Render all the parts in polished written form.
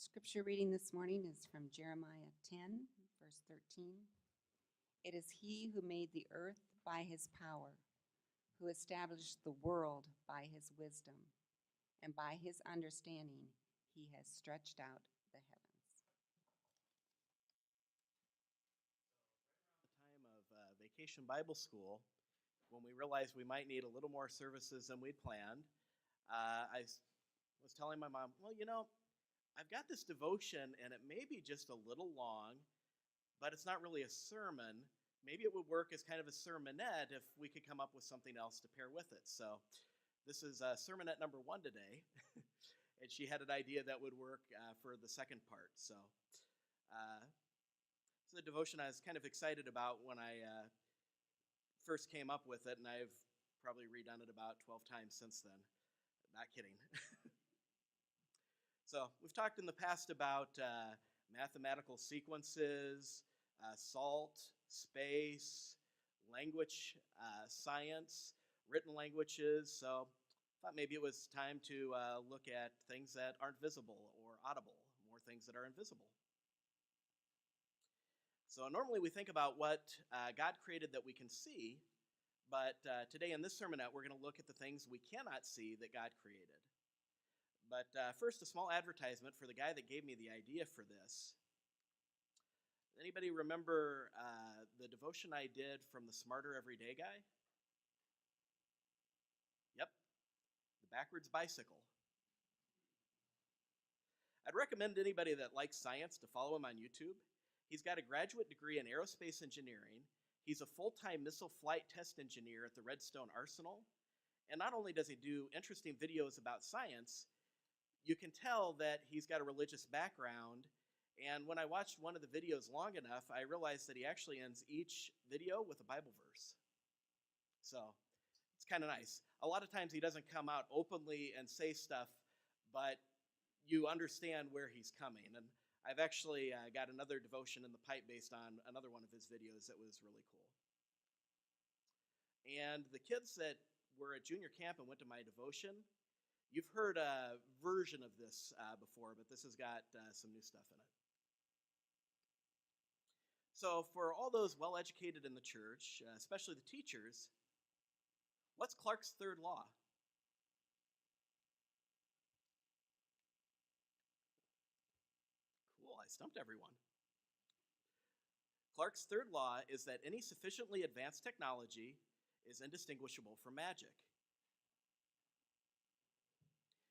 Scripture reading this morning is from Jeremiah 10, verse 13. It is he who made the earth by his power, who established the world by his wisdom, and by his understanding he has stretched out the heavens. The time of Vacation Bible School, when we realized we might need a little more services than we'd planned, I was telling my mom, well, I've got this devotion and it may be just a little long, but it's not really a sermon. Maybe it would work as kind of a sermonette if we could come up with something else to pair with it. So this is sermonette number 1 today. And she had an idea that would work for the second part. So it's a devotion I was kind of excited about when I first came up with it, and I've probably redone it about 12 times since then. Not kidding. So we've talked in the past about mathematical sequences, salt, space, language, science, written languages. So I thought maybe it was time to look at things that aren't visible or audible, more things that are invisible. So normally we think about what God created that we can see, but today in this sermonette we're going to look at the things we cannot see that God created. But first, a small advertisement for the guy that gave me the idea for this. Anybody remember the devotion I did from the Smarter Everyday guy? Yep, the backwards bicycle. I'd recommend anybody that likes science to follow him on YouTube. He's got a graduate degree in aerospace engineering. He's a full-time missile flight test engineer at the Redstone Arsenal. And not only does he do interesting videos about science, you can tell that he's got a religious background. And when I watched one of the videos long enough, I realized that he actually ends each video with a Bible verse. So it's kind of nice. A lot of times he doesn't come out openly and say stuff, but you understand where he's coming. And I've actually got another devotion in the pipe based on another one of his videos that was really cool. And the kids that were at junior camp and went to my devotion, you've heard a version of this before, but this has got some new stuff in it. So for all those well-educated in the church, especially the teachers, what's Clarke's third law? Cool, I stumped everyone. Clarke's third law is that any sufficiently advanced technology is indistinguishable from magic.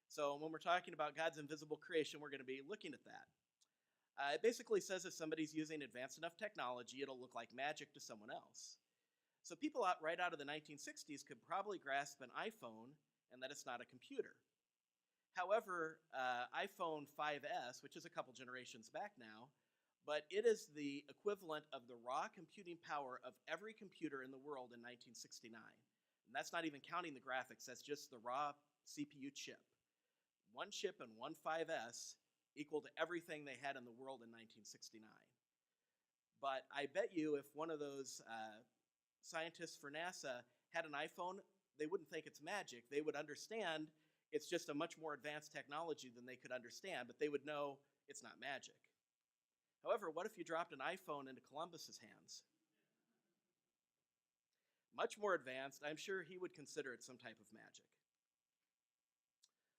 So when we're talking about God's invisible creation, we're going to be looking at that. It basically says if somebody's using advanced enough technology, it'll look like magic to someone else. So people right out of the 1960s could probably grasp an iPhone and that it's not a computer. However, iPhone 5S, which is a couple generations back now, but it is the equivalent of the raw computing power of every computer in the world in 1969. And that's not even counting the graphics, that's just the raw CPU chip. One chip and one 5S equal to everything they had in the world in 1969. But I bet you if one of those scientists for NASA had an iPhone, they wouldn't think it's magic. They would understand it's just a much more advanced technology than they could understand, but they would know it's not magic. However, what if you dropped an iPhone into Columbus's hands? Much more advanced. I'm sure he would consider it some type of magic.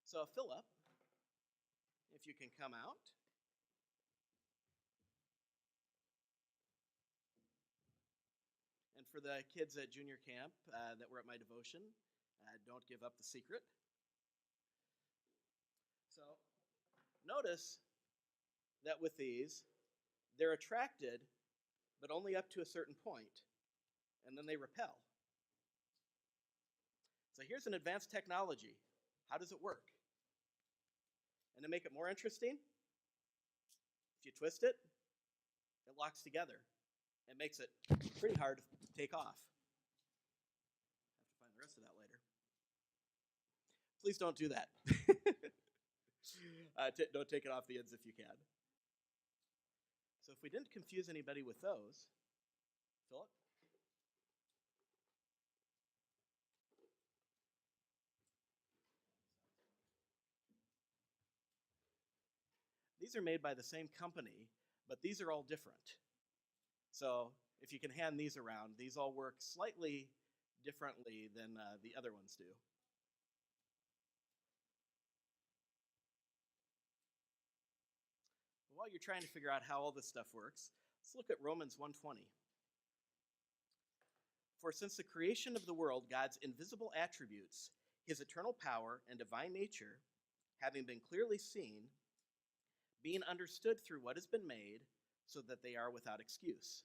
So Philip, if you can come out. And for the kids at junior camp that were at my devotion, don't give up the secret. So notice that with these, they're attracted, but only up to a certain point, and then they repel. So here's an advanced technology. How does it work? And to make it more interesting, if you twist it, it locks together. It makes it pretty hard to take off. Have to find the rest of that later. Please don't do that. Don't take it off the ends if you can. So if we didn't confuse anybody with those, Philip? These are made by the same company, but these are all different. So if you can hand these around, these all work slightly differently than the other ones do. While you're trying to figure out how all this stuff works, let's look at Romans 1:20. For since the creation of the world, God's invisible attributes, his eternal power and divine nature, having been clearly seen, being understood through what has been made, so that they are without excuse.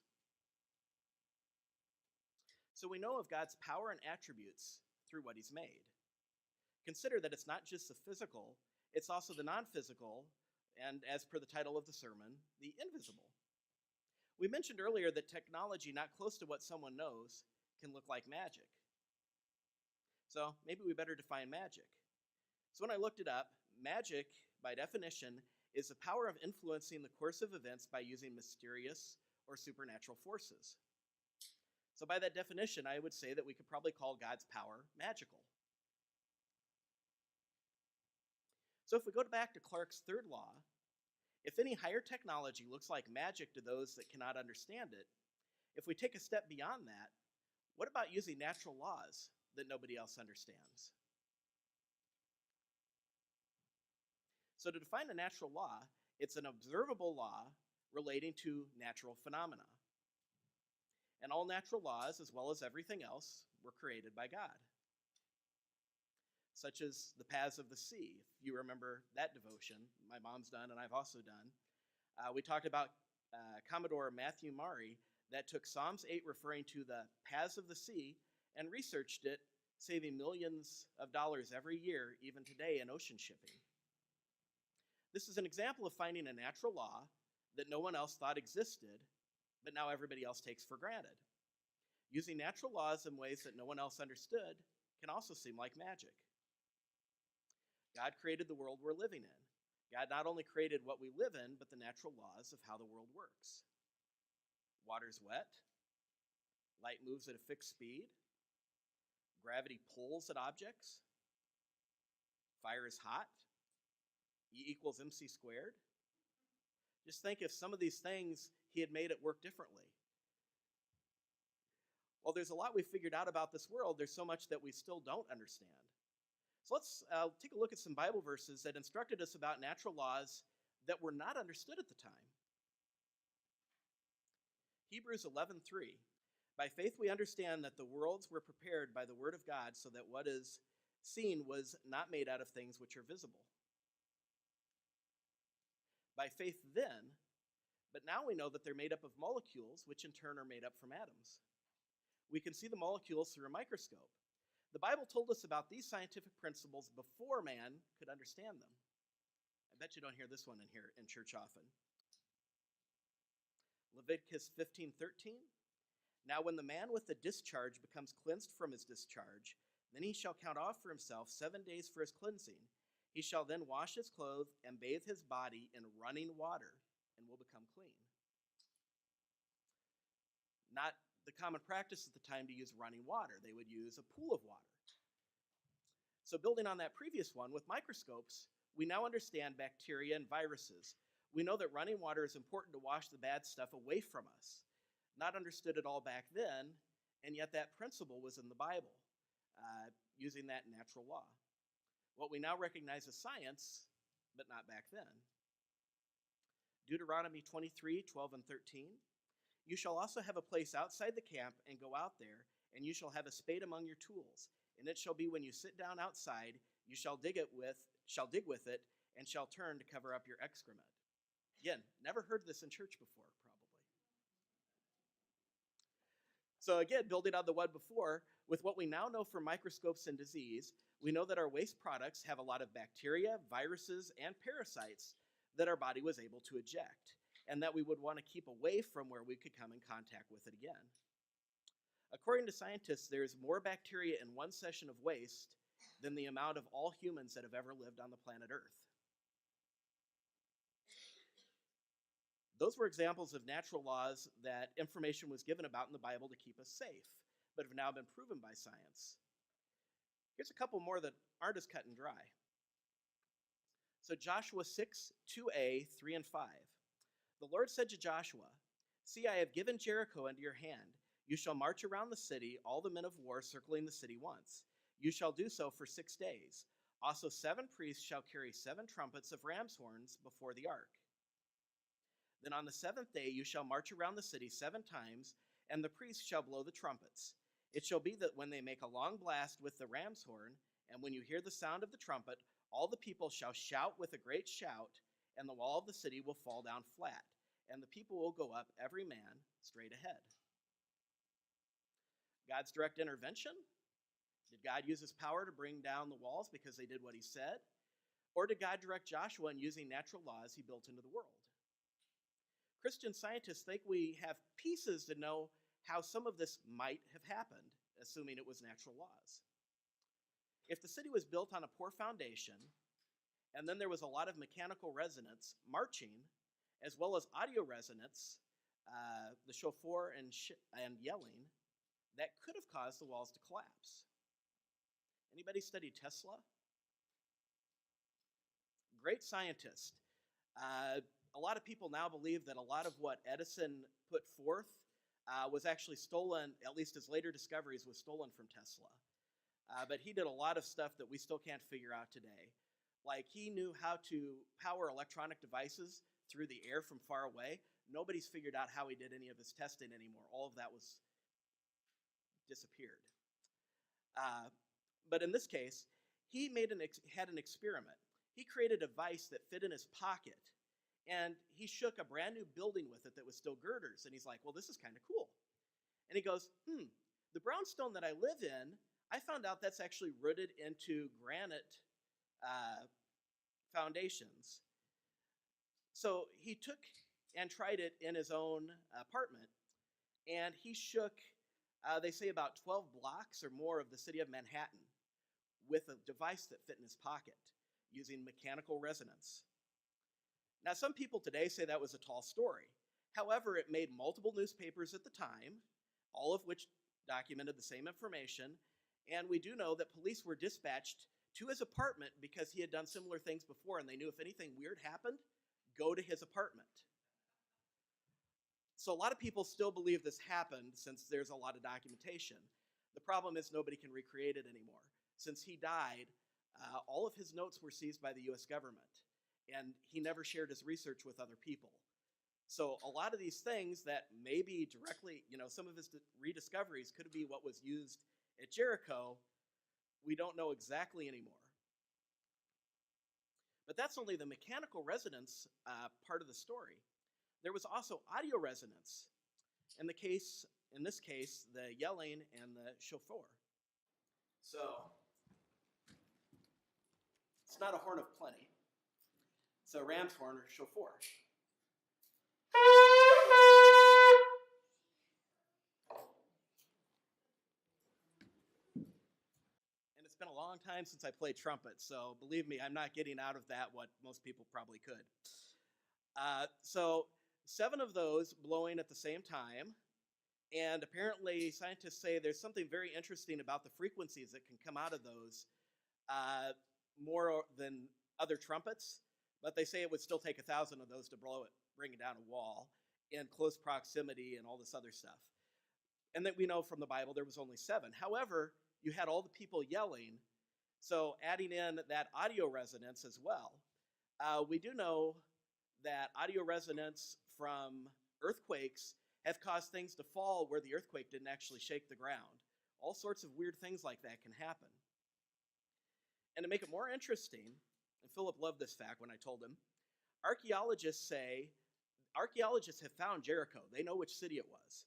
So we know of God's power and attributes through what he's made. Consider that it's not just the physical, it's also the non-physical, and as per the title of the sermon, the invisible. We mentioned earlier that technology not close to what someone knows can look like magic. So maybe we better define magic. So when I looked it up, magic, by definition, is the power of influencing the course of events by using mysterious or supernatural forces. So by that definition, I would say that we could probably call God's power magical. So if we go back to Clarke's third law, if any higher technology looks like magic to those that cannot understand it, if we take a step beyond that, what about using natural laws that nobody else understands? So to define a natural law, it's an observable law relating to natural phenomena. And all natural laws, as well as everything else, were created by God. Such as the paths of the sea, if you remember that devotion, my mom's done and I've also done. We talked about Commodore Matthew Maury that took Psalms 8 referring to the paths of the sea and researched it, saving millions of dollars every year, even today, in ocean shipping. This is an example of finding a natural law that no one else thought existed, but now everybody else takes for granted. Using natural laws in ways that no one else understood can also seem like magic. God created the world we're living in. God not only created what we live in, but the natural laws of how the world works. Water's wet. Light moves at a fixed speed. Gravity pulls at objects. Fire is hot. E equals MC squared. Just think if some of these things he had made it work differently. Well, there's a lot we've figured out about this world. There's so much that we still don't understand. So let's take a look at some Bible verses that instructed us about natural laws that were not understood at the time. Hebrews 11:3. By faith we understand that the worlds were prepared by the word of God, so that what is seen was not made out of things which are visible. By faith then, but now we know that they're made up of molecules, which in turn are made up from atoms. We can see the molecules through a microscope. The Bible told us about these scientific principles before man could understand them. I bet you don't hear this one in church often. Leviticus 15:13. Now when the man with the discharge becomes cleansed from his discharge, then he shall count off for himself 7 days for his cleansing. He shall then wash his clothes and bathe his body in running water and will become clean. Not the common practice at the time to use running water. They would use a pool of water. So building on that previous one, with microscopes, we now understand bacteria and viruses. We know that running water is important to wash the bad stuff away from us. Not understood at all back then, and yet that principle was in the Bible, using that natural law. What we now recognize as science, but not back then. Deuteronomy 23:12 and 13. You shall also have a place outside the camp and go out there, and you shall have a spade among your tools. And it shall be when you sit down outside, you shall dig with it, and shall turn to cover up your excrement. Again, never heard this in church before, probably. So again, building on the one before, with what we now know from microscopes and disease, we know that our waste products have a lot of bacteria, viruses, and parasites that our body was able to eject, and that we would want to keep away from where we could come in contact with it again. According to scientists, there is more bacteria in one session of waste than the amount of all humans that have ever lived on the planet Earth. Those were examples of natural laws that information was given about in the Bible to keep us safe, but have now been proven by science. Here's a couple more that aren't as cut and dry. So Joshua 6, 2a, 3 and 5. The Lord said to Joshua, "See, I have given Jericho into your hand. You shall march around the city, all the men of war circling the city once. You shall do so for 6 days. Also 7 priests shall carry 7 trumpets of ram's horns before the ark. Then on the 7th day you shall march around the city 7 times, and the priests shall blow the trumpets. It shall be that when they make a long blast with the ram's horn, and when you hear the sound of the trumpet, all the people shall shout with a great shout, and the wall of the city will fall down flat, and the people will go up, every man straight ahead." God's direct intervention? Did God use his power to bring down the walls because they did what he said? Or did God direct Joshua in using natural laws he built into the world? Christian scientists think we have pieces to know how some of this might have happened, assuming it was natural laws. If the city was built on a poor foundation, and then there was a lot of mechanical resonance, marching, as well as audio resonance, the shofar and yelling, that could have caused the walls to collapse. Anybody study Tesla? Great scientist. A lot of people now believe that a lot of what Edison put forth was actually stolen, at least his later discoveries was stolen from Tesla. But he did a lot of stuff that we still can't figure out today. Like, he knew how to power electronic devices through the air from far away. Nobody's figured out how he did any of his testing anymore. All of that was disappeared. But in this case, he had an experiment. He created a device that fit in his pocket, and he shook a brand new building with it that was still girders. And he's like, well, this is kind of cool. And he goes, the brownstone that I live in, I found out that's actually rooted into granite foundations. So he took and tried it in his own apartment, and he shook, they say, about 12 blocks or more of the city of Manhattan with a device that fit in his pocket using mechanical resonance. Now, some people today say that was a tall story. However, it made multiple newspapers at the time, all of which documented the same information, and we do know that police were dispatched to his apartment because he had done similar things before, and they knew if anything weird happened, go to his apartment. So a lot of people still believe this happened since there's a lot of documentation. The problem is nobody can recreate it anymore. Since he died, all of his notes were seized by the US government, and he never shared his research with other people. So a lot of these things that maybe directly, some of his rediscoveries could be what was used at Jericho, we don't know exactly anymore. But that's only the mechanical resonance part of the story. There was also audio resonance. In this case, the yelling and the shofar. So it's not a horn of plenty. It's a ram's horn or shofar. And it's been a long time since I played trumpet, so believe me, I'm not getting out of that what most people probably could. So 7 of those blowing at the same time, and apparently scientists say there's something very interesting about the frequencies that can come out of those, more than other trumpets, but they say it would still take 1,000 of those to blow it, bring it down a wall in close proximity and all this other stuff. And that we know from the Bible there was only 7. However, you had all the people yelling, so adding in that audio resonance as well. We do know that audio resonance from earthquakes have caused things to fall where the earthquake didn't actually shake the ground. All sorts of weird things like that can happen. And to make it more interesting, and Philip loved this fact when I told him, archaeologists have found Jericho. They know which city it was.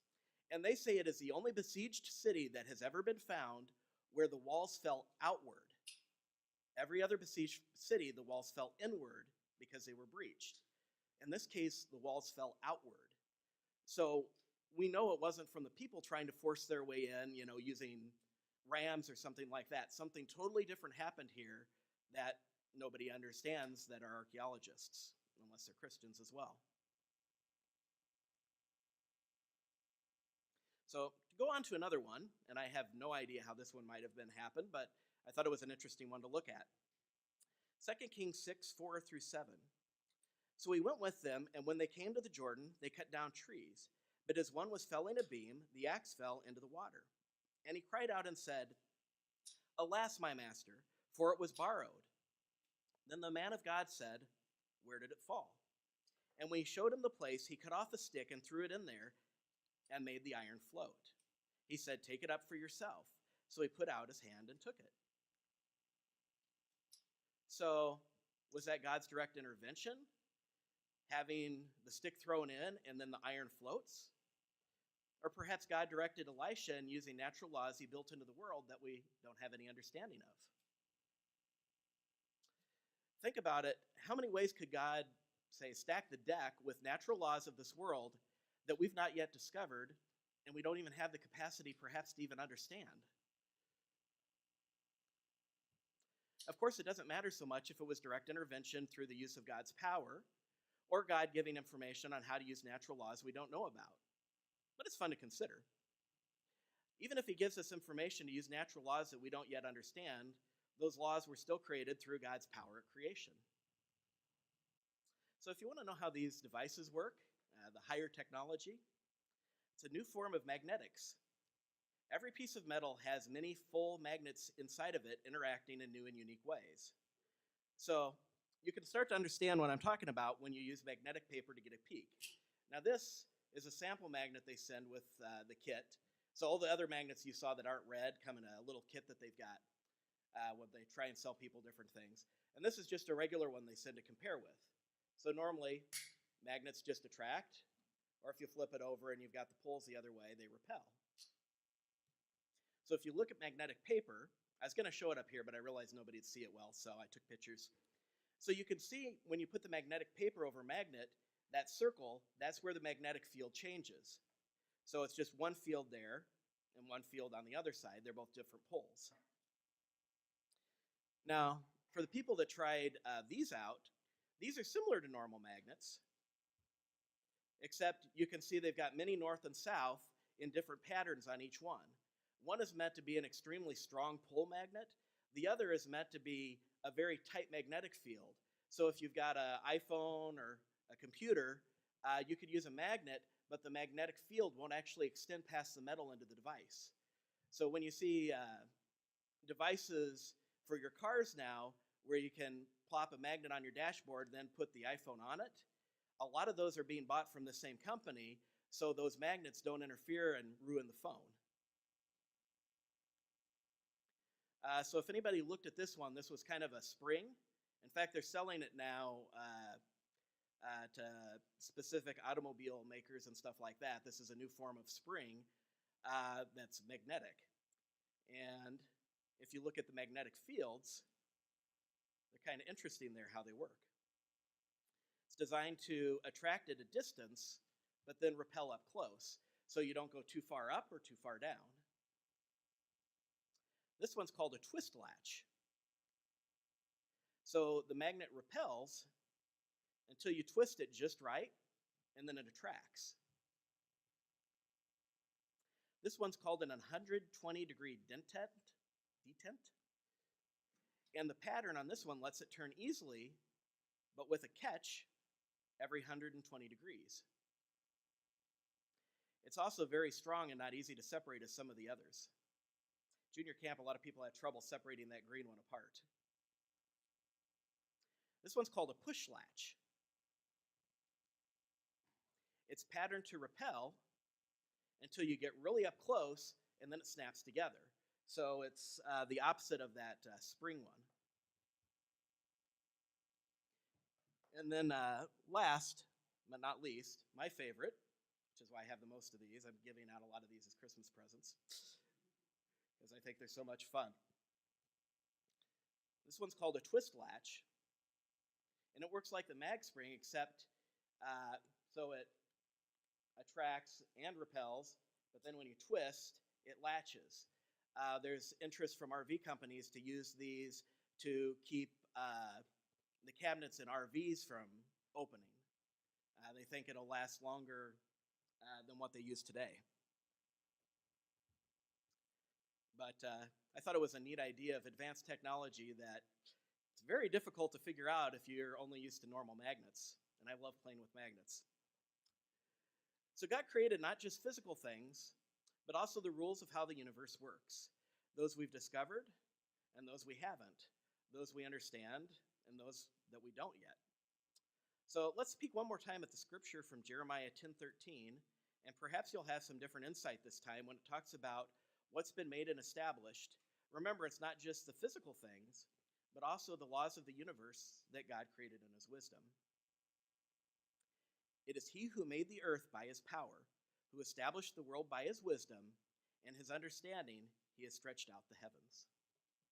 And they say it is the only besieged city that has ever been found where the walls fell outward. Every other besieged city, the walls fell inward because they were breached. In this case, the walls fell outward. So we know it wasn't from the people trying to force their way in, using rams or something like that. Something totally different happened here that nobody understands that are archaeologists, unless they're Christians as well. So to go on to another one, and I have no idea how this one might have been happened, but I thought it was an interesting one to look at. 2 Kings 6, 4 through 7. So he went with them, and when they came to the Jordan, they cut down trees. But as one was felling a beam, the axe fell into the water. And he cried out and said, "Alas, my master, for it was borrowed." Then the man of God said, "Where did it fall?" And when he showed him the place, he cut off a stick and threw it in there and made the iron float. He said, "Take it up for yourself." So he put out his hand and took it. So was that God's direct intervention? Having the stick thrown in and then the iron floats? Or perhaps God directed Elisha in using natural laws he built into the world that we don't have any understanding of. Think about it. How many ways could God, say, stack the deck with natural laws of this world that we've not yet discovered and we don't even have the capacity perhaps to even understand? Of course, it doesn't matter so much if it was direct intervention through the use of God's power or God giving information on how to use natural laws we don't know about. But it's fun to consider. Even if he gives us information to use natural laws that we don't yet understand, those laws were still created through God's power at creation. So if you want to know how these devices work, the higher technology, it's a new form of magnetics. Every piece of metal has many full magnets inside of it interacting in new and unique ways. So you can start to understand what I'm talking about when you use magnetic paper to get a peek. Now this is a sample magnet they send with the kit. So all the other magnets you saw that aren't red come in a little kit that they've got when they try and sell people different things. And this is just a regular one they send to compare with. So normally magnets just attract, or if you flip it over and you've got the poles the other way, they repel. So if you look at magnetic paper, I was going to show it up here, but I realized nobody would see it well, so I took pictures. So you can see when you put the magnetic paper over a magnet, that circle, that's where the magnetic field changes. So it's just one field there and one field on the other side. They're both different poles. Now, for the people that tried these out, these are similar to normal magnets, except you can see they've got many north and south in different patterns on each one. One is meant to be an extremely strong pull magnet. The other is meant to be a very tight magnetic field. So if you've got an iPhone or a computer, you could use a magnet, but the magnetic field won't actually extend past the metal into the device. So when you see devices for your cars now where you can plop a magnet on your dashboard, then put the iPhone on it, a lot of those are being bought from the same company, so those magnets don't interfere and ruin the phone. So if anybody looked at this one, this was kind of a spring. In fact, they're selling it now to specific automobile makers and stuff like that. This is a new form of spring that's magnetic. And if you look at the magnetic fields, they're kind of interesting there how they work. It's designed to attract at a distance, but then repel up close, so you don't go too far up or too far down. This one's called a twist latch. So the magnet repels until you twist it just right, and then it attracts. This one's called an 120-degree detent. And the pattern on this one lets it turn easily, but with a catch every 120 degrees. It's also very strong and not easy to separate as some of the others. Junior camp, a lot of people had trouble separating that green one apart. This one's called a push latch. It's patterned to repel until you get really up close, and then it snaps together. So it's the opposite of that spring one. And then last, but not least, my favorite, which is why I have the most of these. I'm giving out a lot of these as Christmas presents because I think they're so much fun. This one's called a twist latch, and it works like the mag spring, except so it attracts and repels, but then when you twist, it latches. There's interest from RV companies to use these to keep the cabinets in RVs from opening. They think it'll last longer than what they use today. But I thought it was a neat idea of advanced technology that it's very difficult to figure out if you're only used to normal magnets, and I love playing with magnets. So God created not just physical things, but also the rules of how the universe works. Those we've discovered, and those we haven't. Those we understand, and those that we don't yet. So let's peek one more time at the scripture from Jeremiah 10:13, and perhaps you'll have some different insight this time when it talks about what's been made and established. Remember, it's not just the physical things, but also the laws of the universe that God created in his wisdom. It is he who made the earth by his power, who established the world by his wisdom, and his understanding he has stretched out the heavens.